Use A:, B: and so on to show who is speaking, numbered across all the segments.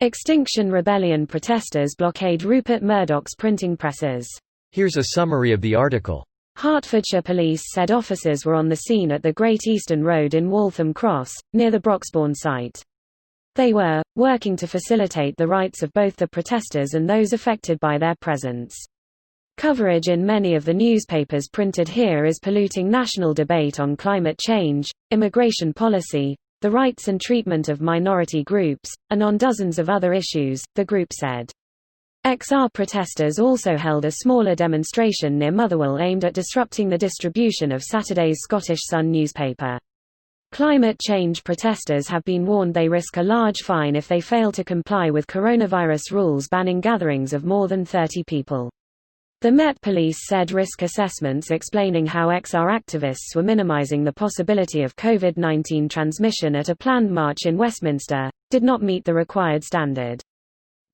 A: Extinction Rebellion protesters blockade Rupert Murdochs printing presses.
B: Here's a summary of the article.
A: Hertfordshire police said officers were on the scene at the Great Eastern Road in Waltham Cross, near the Broxbourne site. They were working to facilitate the rights of both the protesters and those affected by their presence. Coverage in many of the newspapers printed here is polluting national debate on climate change, immigration policy, the rights and treatment of minority groups, and on dozens of other issues, the group said. XR protesters also held a smaller demonstration near Motherwell aimed at disrupting the distribution of Saturday's Scottish Sun newspaper. Climate change protesters have been warned they risk a large fine if they fail to comply with coronavirus rules banning gatherings of more than 30 people. The Met Police said risk assessments explaining how XR activists were minimizing the possibility of COVID-19 transmission at a planned march in Westminster did not meet the required standard.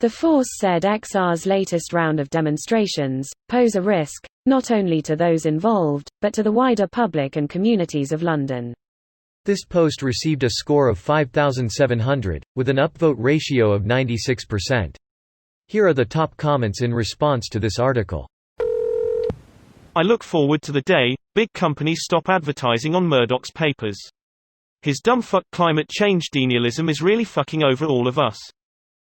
A: The force said XR's latest round of demonstrations pose a risk, not only to those involved, but to the wider public and communities of London.
B: This post received a score of 5,700, with an upvote ratio of 96%. Here are the top comments in response to this article.
C: I look forward to the day big companies stop advertising on Murdoch's papers. His dumbfuck climate change denialism is really fucking over all of us.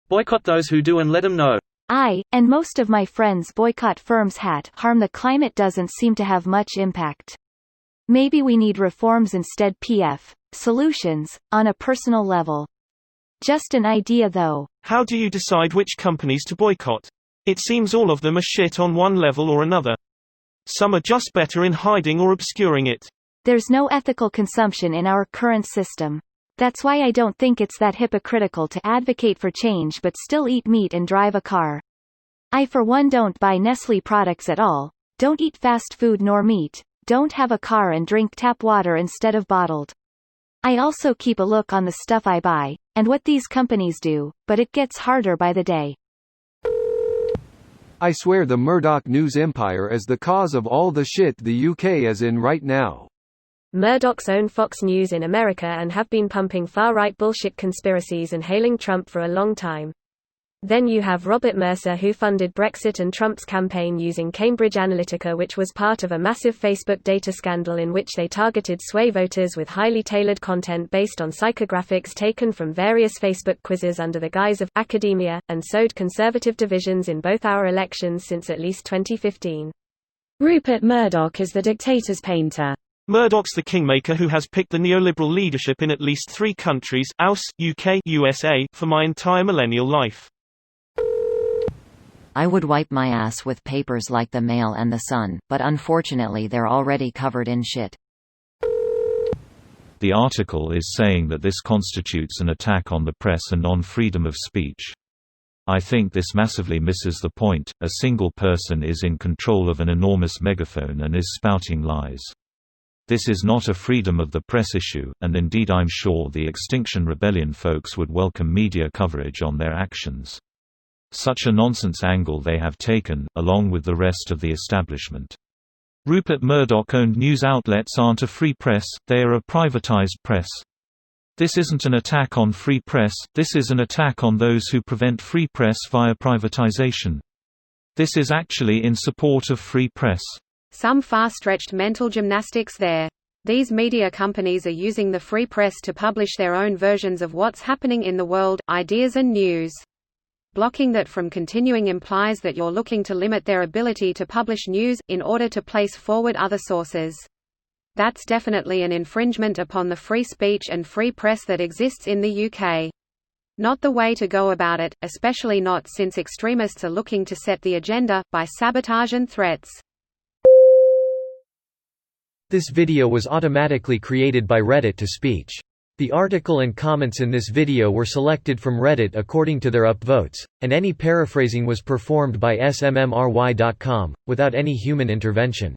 D: Boycott those who do and let them know.
E: I, and most of my friends boycott firms that harm the climate doesn't seem to have much impact. Maybe we need reforms instead. Solutions, on a personal level. Just an idea though.
C: How do you decide which companies to boycott? It seems all of them are shit on one level or another. Some are just better in hiding or obscuring it.
E: There's no ethical consumption in our current system. That's why I don't think it's that hypocritical to advocate for change but still eat meat and drive a car. I for one don't buy Nestle products at all, don't eat fast food nor meat, don't have a car and drink tap water instead of bottled. I also keep a look on the stuff I buy, and what these companies do, but it gets harder by the day.
F: I swear the Murdoch news empire is the cause of all the shit the UK is in right now.
A: Murdochs own Fox News in America and have been pumping far-right bullshit conspiracies and hailing Trump for a long time. Then you have Robert Mercer, who funded Brexit and Trump's campaign using Cambridge Analytica, which was part of a massive Facebook data scandal in which they targeted sway voters with highly tailored content based on psychographics taken from various Facebook quizzes under the guise of academia, and sowed conservative divisions in both our elections since at least 2015. Rupert Murdoch is the dictator's painter.
C: Murdoch's the kingmaker who has picked the neoliberal leadership in at least 3 countries, US, UK, USA, for my entire millennial life.
G: I would wipe my ass with papers like the Mail and the Sun, but unfortunately they're already covered in shit.
H: The article is saying that this constitutes an attack on the press and on freedom of speech. I think this massively misses the point. A single person is in control of an enormous megaphone and is spouting lies. This is not a freedom of the press issue, and indeed I'm sure the Extinction Rebellion folks would welcome media coverage on their actions. Such a nonsense angle they have taken, along with the rest of the establishment. Rupert Murdoch-owned news outlets aren't a free press, they are a privatized press. This isn't an attack on free press, this is an attack on those who prevent free press via privatization. This is actually in support of free press.
I: Some far-stretched mental gymnastics there. These media companies are using the free press to publish their own versions of what's happening in the world, ideas and news. Blocking that from continuing implies that you're looking to limit their ability to publish news, in order to place forward other sources. That's definitely an infringement upon the free speech and free press that exists in the UK. Not the way to go about it, especially not since extremists are looking to set the agenda, by sabotage and threats.
B: This video was automatically created by Reddit to speech. The article and comments in this video were selected from Reddit according to their upvotes, and any paraphrasing was performed by smmry.com, without any human intervention.